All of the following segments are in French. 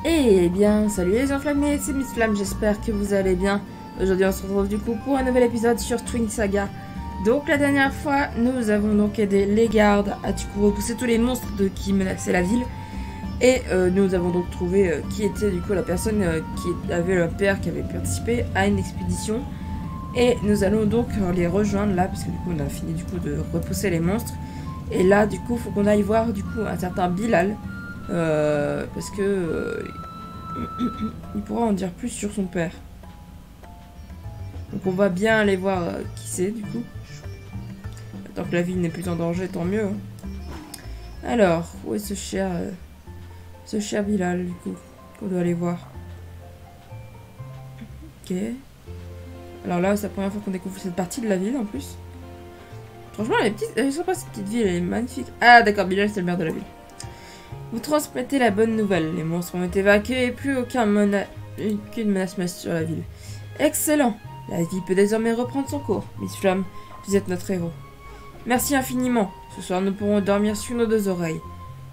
Eh bien, salut les enflammés, c'est Miss Flamme, j'espère que vous allez bien. Aujourd'hui, on se retrouve du coup pour un nouvel épisode sur Twin Saga. Donc, la dernière fois, nous avons donc aidé les gardes à du coup repousser tous les monstres qui menaçaient la ville. Et nous avons donc trouvé qui était du coup la personne qui avait le père qui avait participé à une expédition. Et nous allons donc les rejoindre là, parce que du coup, on a fini du coup de repousser les monstres. Et là, du coup, il faut qu'on aille voir du coup un certain Bilal. Parce que il pourra en dire plus sur son père. Donc on va bien aller voir qui c'est du coup. Tant que la ville n'est plus en danger, tant mieux. Hein. Alors, où est ce cher Bilal du coup qu'on doit aller voir. Ok. Alors là, c'est la première fois qu'on découvre cette partie de la ville en plus. Franchement, je sais pas, cette petite ville elle est magnifique. Ah d'accord, Bilal c'est le maire de la ville. Vous transmettez la bonne nouvelle. Les monstres ont été évacués et plus aucune menace sur la ville. Excellent. La vie peut désormais reprendre son cours. Miss Flamme, vous êtes notre héros. Merci infiniment. Ce soir, nous pourrons dormir sur nos deux oreilles.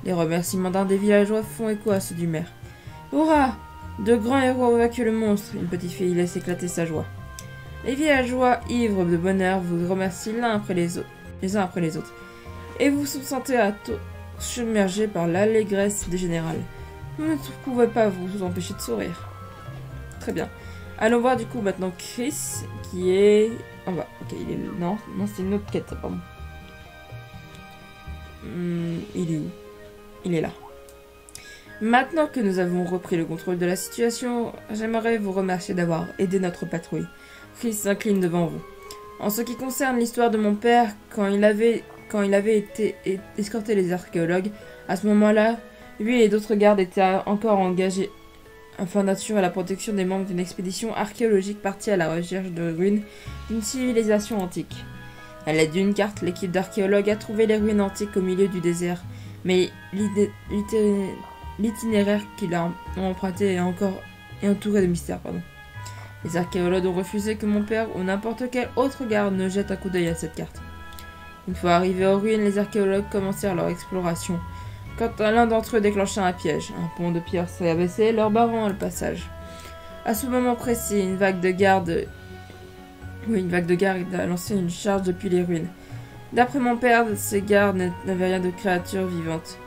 Les remerciements d'un des villageois font écho à ceux du maire. Hurrah! De grands héros évacuent le monstre. Une petite fille laisse éclater sa joie. Les villageois, ivres de bonheur, vous remercient les uns après les autres. Et vous vous sentez à submergé par l'allégresse des générales. Vous ne pouvez pas vous empêcher de sourire. Très bien. Allons voir du coup maintenant Chris, qui est en bas. Ok, il est... Non, c'est une autre quête, pardon. Il est où? Il est là. Maintenant que nous avons repris le contrôle de la situation, j'aimerais vous remercier d'avoir aidé notre patrouille. Chris s'incline devant vous. En ce qui concerne l'histoire de mon père, quand il avait été escorté les archéologues, à ce moment-là, lui et d'autres gardes étaient encore engagés afin d'assurer la protection des membres d'une expédition archéologique partie à la recherche de ruines d'une civilisation antique. À l'aide d'une carte, l'équipe d'archéologues a trouvé les ruines antiques au milieu du désert, mais l'itinéraire qu'il a emprunté est entouré de mystères. Les archéologues ont refusé que mon père ou n'importe quel autre garde ne jette un coup d'œil à cette carte. Une fois arrivés aux ruines, les archéologues commencèrent leur exploration, quand l'un d'entre eux déclencha un piège. Un pont de pierre s'est abaissé, leur barrant le passage. À ce moment précis, une vague de garde a lancé une charge depuis les ruines. D'après mon père, ces gardes n'avaient rien de créatures vivantes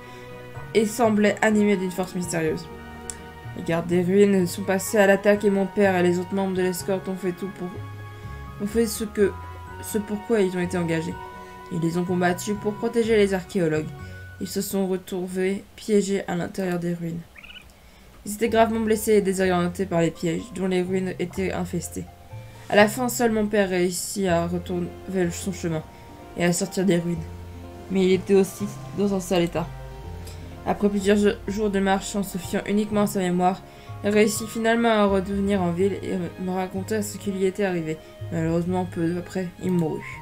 et semblaient animés d'une force mystérieuse. Les gardes des ruines sont passés à l'attaque et mon père et les autres membres de l'escorte ont fait ce pourquoi ils ont été engagés. Ils les ont combattus pour protéger les archéologues. Ils se sont retrouvés piégés à l'intérieur des ruines. Ils étaient gravement blessés et désorientés par les pièges, dont les ruines étaient infestées. À la fin, seul mon père réussit à retourner son chemin et à sortir des ruines. Mais il était aussi dans un sale état. Après plusieurs jours de marche en se fiant uniquement à sa mémoire, il réussit finalement à revenir en ville et me raconter ce qui lui était arrivé. Malheureusement, peu après, il mourut.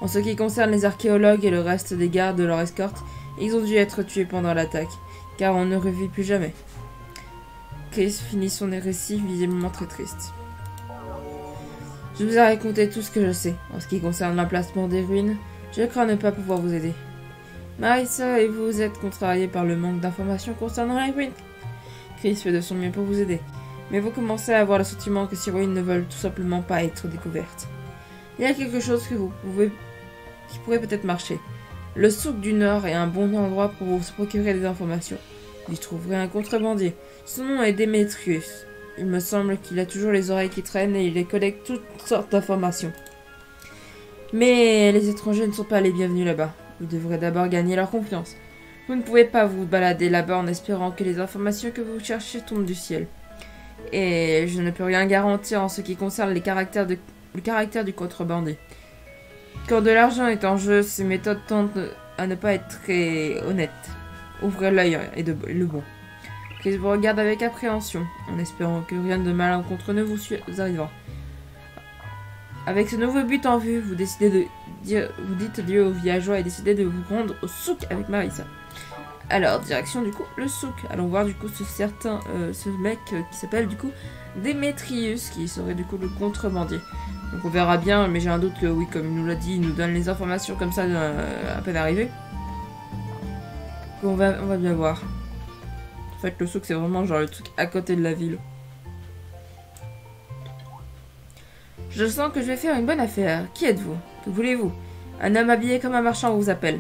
En ce qui concerne les archéologues et le reste des gardes de leur escorte, ils ont dû être tués pendant l'attaque, car on ne revit plus jamais. Chris finit son récit visiblement très triste. Je vous ai raconté tout ce que je sais. En ce qui concerne l'emplacement des ruines, je crains ne pas pouvoir vous aider. Marissa et vous êtes contrariés par le manque d'informations concernant les ruines. Chris fait de son mieux pour vous aider, mais vous commencez à avoir le sentiment que ces ruines ne veulent tout simplement pas être découvertes. Il y a quelque chose qui pourrait peut-être marcher. Le souk du Nord est un bon endroit pour vous procurer des informations. Vous y trouverez un contrebandier. Son nom est Démétrius. Il me semble qu'il a toujours les oreilles qui traînent et il collecte toutes sortes d'informations. Mais les étrangers ne sont pas les bienvenus là-bas. Vous devrez d'abord gagner leur confiance. Vous ne pouvez pas vous balader là-bas en espérant que les informations que vous cherchez tombent du ciel. Et je ne peux rien garantir en ce qui concerne le caractère du contrebandier. Quand de l'argent est en jeu, ces méthodes tentent à ne pas être très honnêtes. Ouvrez l'œil et le bon. Chris vous regarde avec appréhension, en espérant que rien de malencontreux ne vous arrivera. Avec ce nouveau but en vue, vous dites lieu aux villageois et décidez de vous rendre au souk avec Marissa. Alors, direction du coup le souk. Allons voir du coup ce mec qui s'appelle du coup Démétrius, qui serait du coup le contrebandier. Donc on verra bien, mais j'ai un doute que oui, comme il nous l'a dit, il nous donne les informations comme ça à peine arrivé. On va bien voir. fait, le souk, c'est vraiment genre le truc à côté de la ville. Je sens que je vais faire une bonne affaire. Qui êtes-vous? Que voulez-vous? Un homme habillé comme un marchand vous appelle.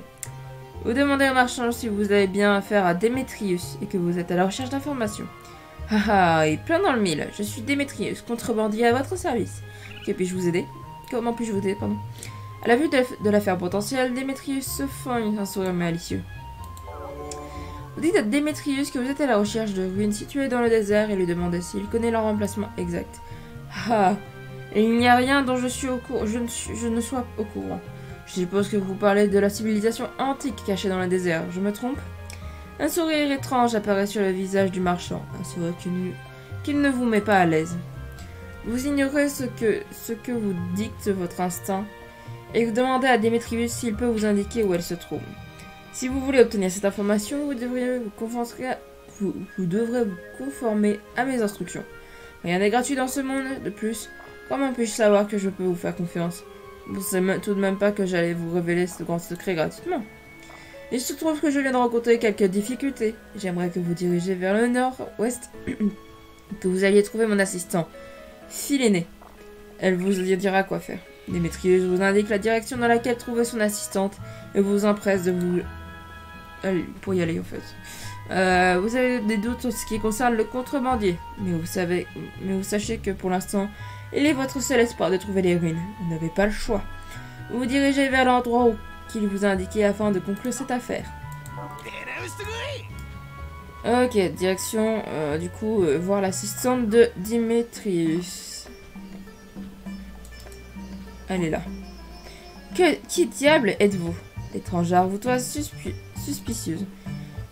Vous demandez au marchand si vous avez bien affaire à Démétrius et que vous êtes à la recherche d'informations. Haha, et plein dans le mille. Je suis Démétrius, contrebandier à votre service. Que puis-je vous aider? Comment puis-je vous aider, pardon? À la vue de l'affaire potentielle, Démétrius se fend un sourire malicieux. Vous dites à Démétrius que vous êtes à la recherche de ruines situées dans le désert et lui demandez s'il connaît leur emplacement exact. Ah, et il n'y a rien dont je ne sois au courant. Je suppose que vous parlez de la civilisation antique cachée dans le désert, je me trompe? Un sourire étrange apparaît sur le visage du marchand, un sourire qui ne vous met pas à l'aise. Vous ignorez ce que vous dicte votre instinct, et vous demandez à Démétrius s'il peut vous indiquer où elle se trouve. Si vous voulez obtenir cette information, vous devrez vous conformer à mes instructions. Rien n'est gratuit dans ce monde. De plus, comment puis-je savoir que je peux vous faire confiance? Vous ne savez tout de même pas que j'allais vous révéler ce grand secret gratuitement. Il se trouve que je viens de rencontrer quelques difficultés. J'aimerais que vous dirigez vers le nord-ouest, que vous alliez trouver mon assistant, Philénée. Elle vous dira quoi faire. Démétrius vous indique la direction dans laquelle trouver son assistante et vous empresse de vous... pour y aller en fait. Vous avez des doutes en ce qui concerne le contrebandier, mais vous sachez que pour l'instant, il est votre seul espoir de trouver les ruines. Vous n'avez pas le choix. Vous vous dirigez vers l'endroit qu'il vous a indiqué afin de conclure cette affaire. Ok, direction, du coup, voir l'assistante de Démétrius. Elle est là. Qui diable êtes-vous? L'étrangère vous trouve suspicieuse.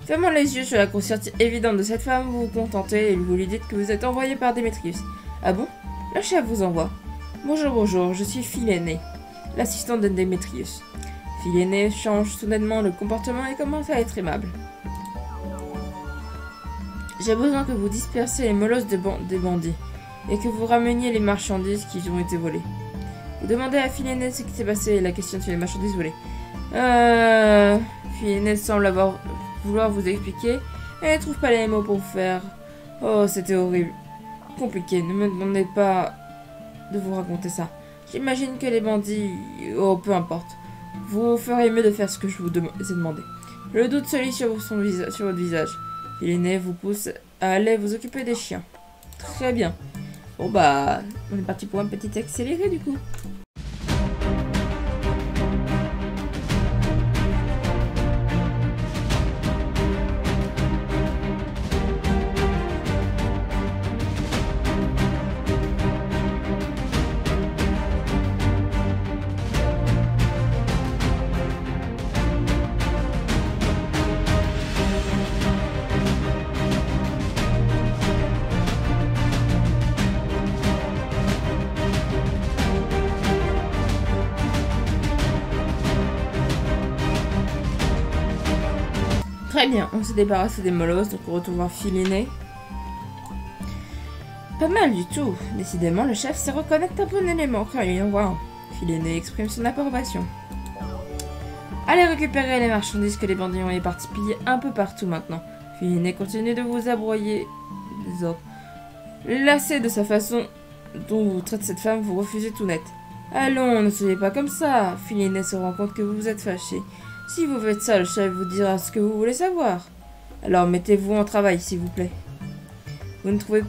Fermant les yeux sur la conscience évidente de cette femme, vous vous contentez et vous lui dites que vous êtes envoyé par Démétrius. Ah bon? Le chef vous envoie. Bonjour, je suis Philénée, l'assistante de Démétrius. Philénée change soudainement le comportement et commence à être aimable. J'ai besoin que vous dispersiez les molosses des bandits et que vous rameniez les marchandises qui ont été volées. Vous demandez à Philénée ce qui s'est passé et la question sur les marchandises volées. Philénée semble vouloir vous expliquer, et elle ne trouve pas les mots pour vous faire. Oh, c'était horrible. Compliqué, ne me demandez pas de vous raconter ça. J'imagine que les bandits... Oh, peu importe. Vous ferez mieux de faire ce que je vous ai demandé. Le doute se lit sur votre visage. Philénée vous pousse à aller vous occuper des chiens. Très bien. Bon bah, on est parti pour un petit accéléré du coup. Très bien, on s'est débarrassé des molosses, donc on retourne voir Philénée. Pas mal du tout. Décidément, le chef sait reconnaître un bon élément quand il en voit un. Philénée exprime son approbation. Allez récupérer les marchandises que les bandits ont éparpillées un peu partout maintenant. Philénée continue de vous abroyer des ordres. Lassé de sa façon dont vous traitez cette femme, vous refusez tout net. Allons, ne soyez pas comme ça. Philénée se rend compte que vous vous êtes fâché. Si vous faites ça, le chef vous dira ce que vous voulez savoir. Alors mettez-vous en travail, s'il vous plaît. Vous ne pouvez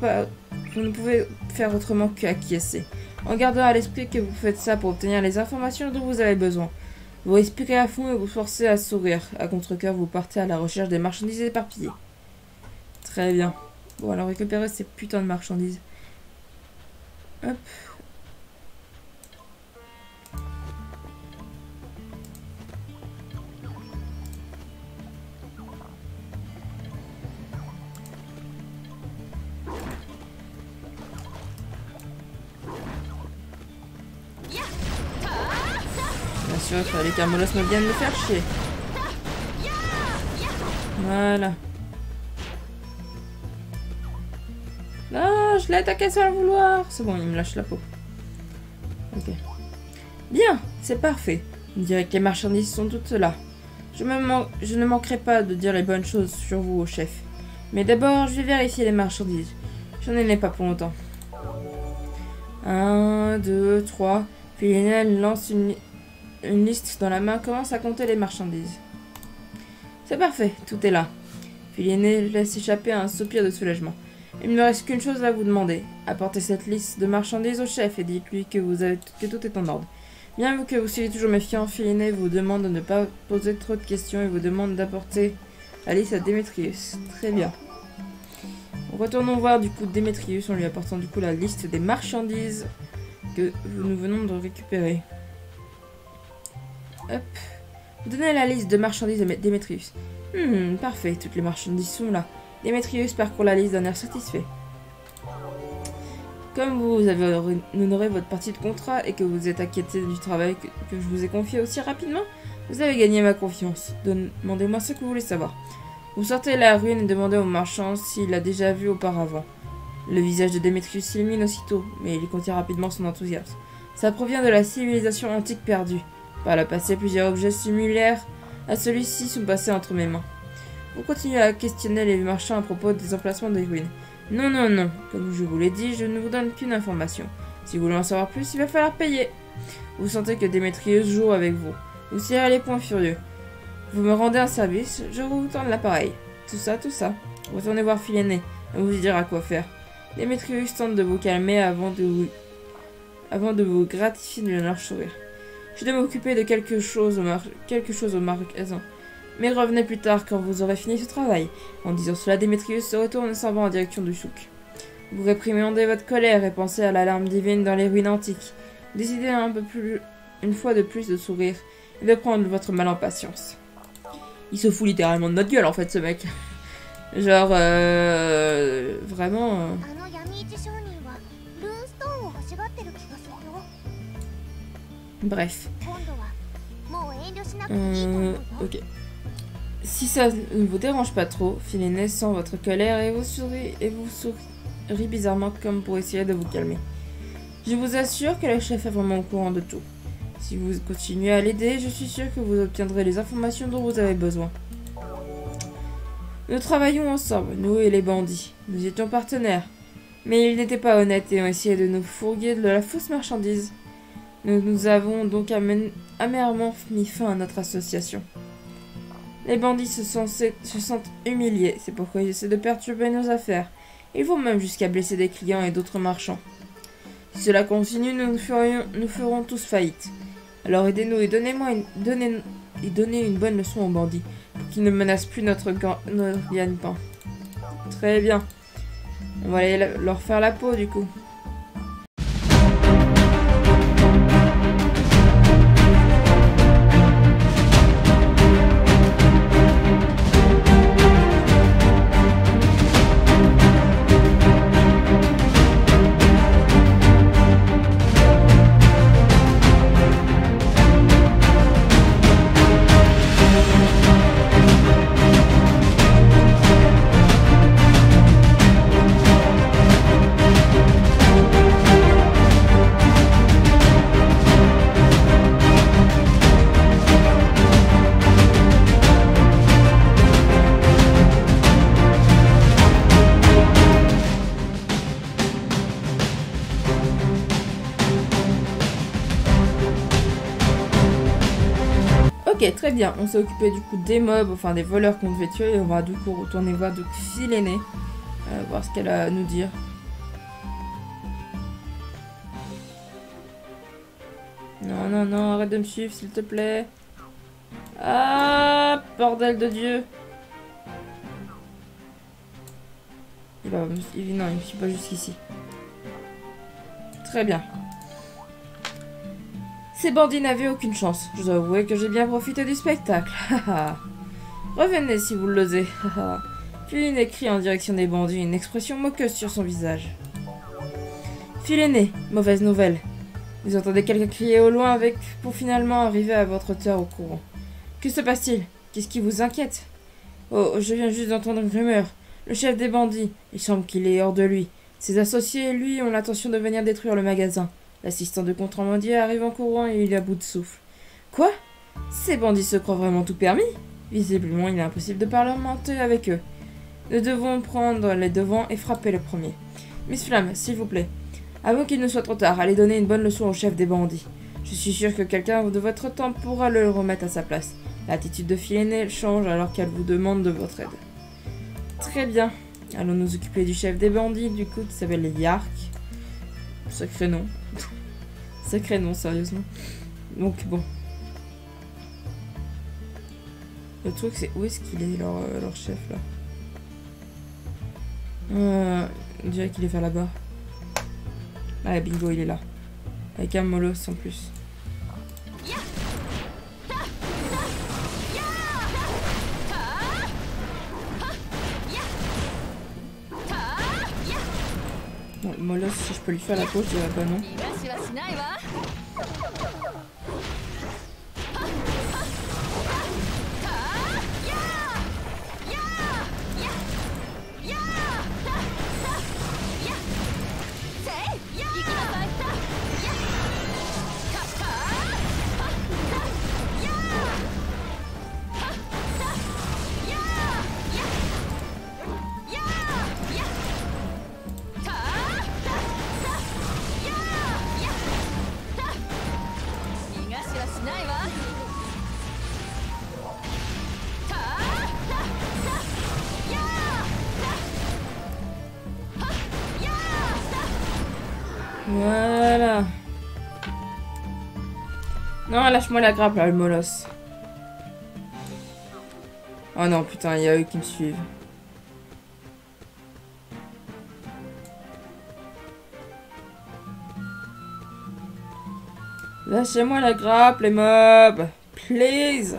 faire autrement qu'acquiescer, en gardant à l'esprit que vous faites ça pour obtenir les informations dont vous avez besoin. Vous respirez à fond et vous forcez à sourire. À contre-cœur, vous partez à la recherche des marchandises éparpillées. Très bien. Bon, alors récupérez ces putains de marchandises. Hop. Bien sûr, il fallait qu'un molosse me vienne me faire chier. Voilà. Non, je l'ai attaqué sans le vouloir. C'est bon, il me lâche la peau. Ok. Bien, c'est parfait. On dirait que les marchandises sont toutes là. Je ne manquerai pas de dire les bonnes choses sur vous au chef. Mais d'abord, je vais vérifier les marchandises. Je n'en ai pas pour longtemps. 1, 2, 3. Philénée lance une liste dans la main, commence à compter les marchandises. C'est parfait, tout est là. Philénée laisse échapper un soupir de soulagement. Il ne me reste qu'une chose à vous demander. Apportez cette liste de marchandises au chef et dites-lui que tout est en ordre. Bien que vous soyez toujours méfiant, Philénée vous demande de ne pas poser trop de questions et vous demande d'apporter la liste à Démétrius. Très bien. Retournons voir du coup Démétrius en lui apportant du coup la liste des marchandises que nous venons de récupérer. Hop. Donnez la liste de marchandises à Démétrius. Parfait, toutes les marchandises sont là. Démétrius parcourt la liste d'un air satisfait. Comme vous avez honoré votre partie de contrat et que vous êtes inquiété du travail que je vous ai confié aussi rapidement, vous avez gagné ma confiance. Demandez-moi ce que vous voulez savoir. Vous sortez la ruine et demandez au marchand s'il l'a déjà vu auparavant. Le visage de Démétrius s'illumine aussitôt, mais il contient rapidement son enthousiasme. Ça provient de la civilisation antique perdue. Par le passé, plusieurs objets similaires à celui-ci sont passés entre mes mains. Vous continuez à questionner les marchands à propos des emplacements des ruines. Non, non, non. Comme je vous l'ai dit, je ne vous donne qu'une information. Si vous voulez en savoir plus, il va falloir payer. Vous sentez que Démétrius joue avec vous. Vous serrez les poings furieux. Vous me rendez un service, je vous tends l'appareil. Tout ça, tout ça. Retournez voir Philénée, elle vous dira quoi faire. Démétrius tente de vous calmer avant de vous gratifier de leur sourire. Je dois m'occuper de quelque chose au magasin. Mais revenez plus tard quand vous aurez fini ce travail. En disant cela, Démétrius se retourne et s'en va en direction du souk. Vous réprimandez votre colère et pensez à la larme divine dans les ruines antiques. Décidez une fois de plus de sourire et de prendre votre mal en patience. Il se fout littéralement de notre gueule en fait ce mec. Genre vraiment. Bref. Ok. Si ça ne vous dérange pas trop, Philénée sent votre colère et vous sourit bizarrement comme pour essayer de vous calmer. Je vous assure que le chef est vraiment au courant de tout. Si vous continuez à l'aider, je suis sûre que vous obtiendrez les informations dont vous avez besoin. Nous travaillons ensemble, nous et les bandits. Nous étions partenaires. Mais ils n'étaient pas honnêtes et ont essayé de nous fourguer de la fausse marchandise. Nous avons donc amèrement mis fin à notre association. Les bandits se sentent humiliés, c'est pourquoi ils essaient de perturber nos affaires. Ils vont même jusqu'à blesser des clients et d'autres marchands. Si cela continue, nous ferons tous faillite. Alors aidez-nous et donnez une bonne leçon aux bandits, pour qu'ils ne menacent plus notre gagne-pain. Très bien. On va aller leur faire la peau du coup. Ok, très bien. On s'est occupé du coup des mobs, enfin des voleurs qu'on devait tuer. Et on va du coup retourner voir donc Philénée. Voir ce qu'elle a à nous dire. Non, non, non, arrête de me suivre s'il te plaît. Ah, bordel de Dieu. Non, il ne suit pas jusqu'ici. Très bien. Ces bandits n'avaient aucune chance. Je dois avouer que j'ai bien profité du spectacle. Revenez si vous l'osez. Philénée crie en direction des bandits, une expression moqueuse sur son visage. Philénée, mauvaise nouvelle. Vous entendez quelqu'un crier au loin pour finalement arriver à votre hauteur au courant. Que se passe-t-il? Qu'est-ce qui vous inquiète? Oh, je viens juste d'entendre une rumeur. Le chef des bandits, il semble qu'il est hors de lui. Ses associés et lui ont l'intention de venir détruire le magasin. L'assistant de contrebandier arrive en courant et il est à bout de souffle. Quoi? Ces bandits se croient vraiment tout permis? Visiblement, il est impossible de parlementer avec eux. Nous devons prendre les devants et frapper le premier. Miss Flamme, s'il vous plaît. Avant qu'il ne soit trop tard, allez donner une bonne leçon au chef des bandits. Je suis sûr que quelqu'un de votre temps pourra le remettre à sa place. L'attitude de Philénée change alors qu'elle vous demande de votre aide. Très bien. Allons nous occuper du chef des bandits, du coup, qui s'appelle Yark. Sacré nom. Sacré nom, sérieusement. Donc, bon. Le truc, c'est où est-ce qu'il est, leur chef, là? On dirait qu'il est vers là-bas. Ah, bingo, il est là. Avec un molosse en plus. Bon, le molosse, si je peux lui faire la peau, je dirais pas non. Voilà. Non, lâche-moi la grappe, là, le molosse. Oh non, putain, il y a eux qui me suivent. Lâchez-moi la grappe, les mobs. Please.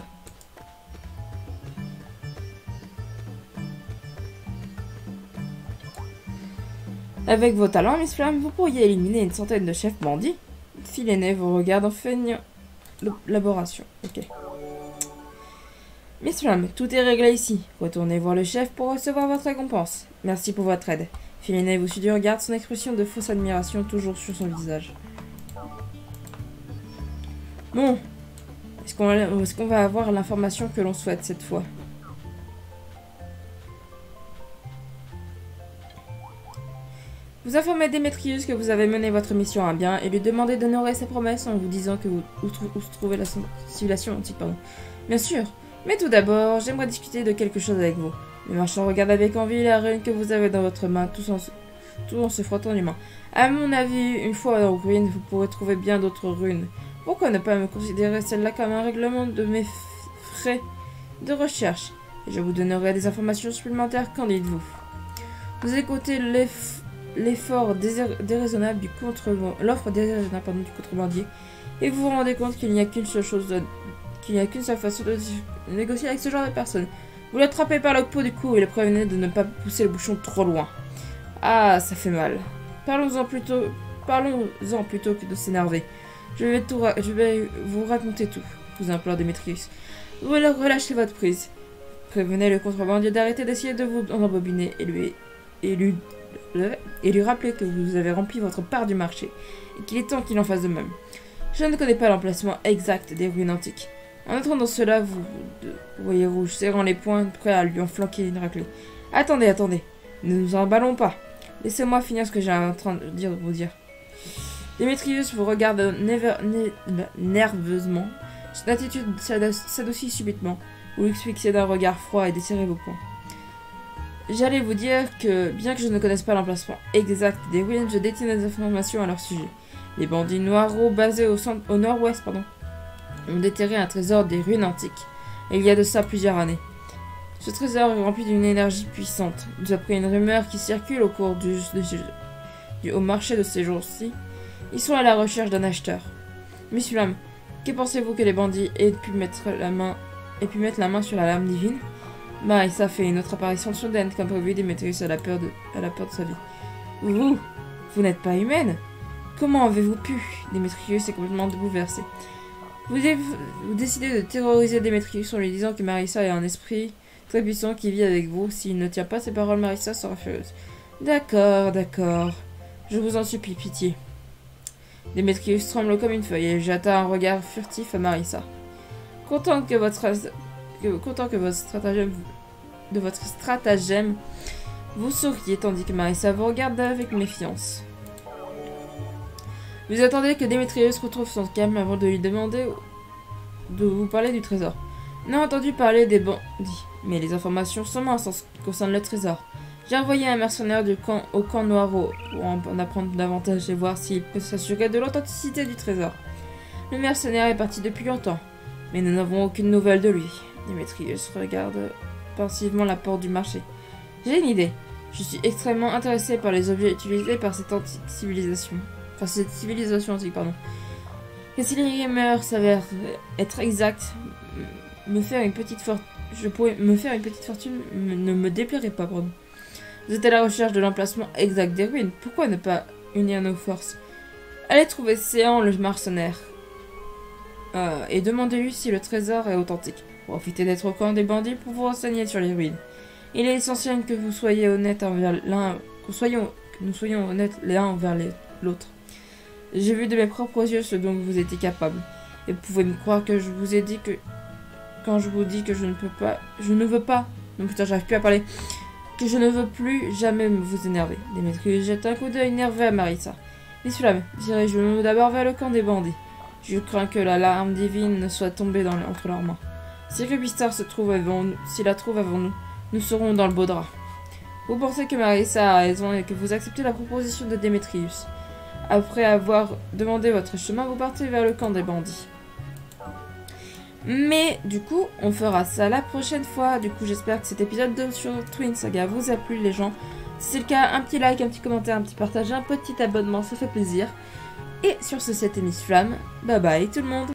Avec vos talents, Miss Flamme, vous pourriez éliminer une centaine de chefs bandits. Philénée vous regarde en feignant l'élaboration. Ok. Miss Flamme, tout est réglé ici. Retournez voir le chef pour recevoir votre récompense. Merci pour votre aide. Philénée vous suit du regard, son expression de fausse admiration toujours sur son visage. Bon. Est-ce qu'on va avoir l'information que l'on souhaite cette fois? Vous informez Démétrius que vous avez mené votre mission à bien et lui demandez d'honorer sa promesse en vous disant que où se trouvait la civilisation antique. Pardon. Bien sûr, mais tout d'abord, j'aimerais discuter de quelque chose avec vous. Le marchand regarde avec envie la rune que vous avez dans votre main, tout en se frottant les mains. À mon avis, une fois en ruine, vous pourrez trouver bien d'autres runes. Pourquoi ne pas me considérer celle-là comme un règlement de mes frais de recherche? Et je vous donnerai des informations supplémentaires, qu'en dites-vous? Vous écoutez l'offre déraisonnable du contrebandier et vous vous rendez compte qu'il n'y a qu'une seule façon de négocier avec ce genre de personnes. Vous l'attrapez par le pot du cou et le prévenez de ne pas pousser le bouchon trop loin. Ah, ça fait mal. Parlons-en plutôt que de s'énerver. Je vais vous raconter tout, vous implore Démétrius. Vous relâchez votre prise. Prévenez le contrebandier d'arrêter d'essayer de vous embobiner et lui rappeler que vous avez rempli votre part du marché et qu'il est temps qu'il en fasse de même. Je ne connais pas l'emplacement exact des ruines antiques. En entendant cela, vous voyez rouge, serrant les poings, prêt à lui en flanquer une raclée. Attendez, ne nous emballons pas. Laissez-moi finir ce que j'ai en train de vous dire. Démétrius vous regarde nerveusement. Son attitude s'adoucit subitement. Vous lui fixez d'un regard froid et desserrez vos poings. J'allais vous dire que, bien que je ne connaisse pas l'emplacement exact des ruines, je détiens des informations à leur sujet. Les bandits noireaux basés au nord-ouest ont déterré un trésor des ruines antiques, et il y a de ça plusieurs années. Ce trésor est rempli d'une énergie puissante. D'après une rumeur qui circule au cours au marché de ces jours-ci, ils sont à la recherche d'un acheteur. Miss Flamme, que pensez-vous que les bandits aient pu mettre la main sur la lame divine? Bah, ça fait une autre apparition soudaine, comme prévu. Démétrius a la peur de sa vie. Vous n'êtes pas humaine? Comment avez-vous pu? Démétrius est complètement bouleversé. Vous décidez de terroriser Démétrius en lui disant que Marissa est un esprit très puissant qui vit avec vous. S'il ne tient pas ses paroles, Marissa sera furieuse. D'accord. Je vous en supplie, pitié. Démétrius tremble comme une feuille et jeta un regard furtif à Marissa. Content que votre stratagème de votre stratagème. Vous souriez tandis que Marissa vous regarde avec méfiance. Vous attendez que Démétrius retrouve son calme avant de lui demander de vous parler du trésor. On a entendu parler des bandits, mais les informations sont minces en ce qui concerne le trésor. J'ai envoyé un mercenaire au camp Noiro pour en apprendre davantage et voir s'il peut s'assurer de l'authenticité du trésor. Le mercenaire est parti depuis longtemps, mais nous n'avons aucune nouvelle de lui. Démétrius regarde pensivement la porte du marché. J'ai une idée. Je suis extrêmement intéressé par les objets utilisés par cette antique civilisation. Enfin, cette civilisation antique, pardon. Et si les rumeurs s'avèrent être exactes, je pourrais me faire une petite fortune ne me déplairait pas, pardon. Vous êtes à la recherche de l'emplacement exact des ruines. Pourquoi ne pas unir nos forces? Allez trouver Séan, le mercenaire. Et demandez-lui si le trésor est authentique. Profitez d'être au camp des bandits pour vous renseigner sur les ruines. Il est essentiel que vous soyez honnêtes envers l'un, que nous soyons honnêtes l'un envers l'autre. J'ai vu de mes propres yeux ce dont vous étiez capable. Et vous pouvez me croire que je vous ai dit que quand je vous dis que je ne veux pas. Non putain, j'arrive plus à parler. Que je ne veux plus jamais vous énerver. Démétrius jette un coup d'œil énervé à Marissa. Messieurs dames, dirigez-nous d'abord vers le camp des bandits. Je crains que la larme divine ne soit tombée entre leurs mains. Si Rubistar la trouve avant nous, nous serons dans le beau drap. Vous pensez que Marissa a raison et que vous acceptez la proposition de Démétrius. Après avoir demandé votre chemin, vous partez vers le camp des bandits. Mais du coup, on fera ça la prochaine fois. Du coup, j'espère que cet épisode sur Twin Saga vous a plu, les gens. Si c'est le cas, un petit like, un petit commentaire, un petit partage, un petit abonnement, ça fait plaisir. Et sur ce, c'était Miss Flamme. Bye bye tout le monde.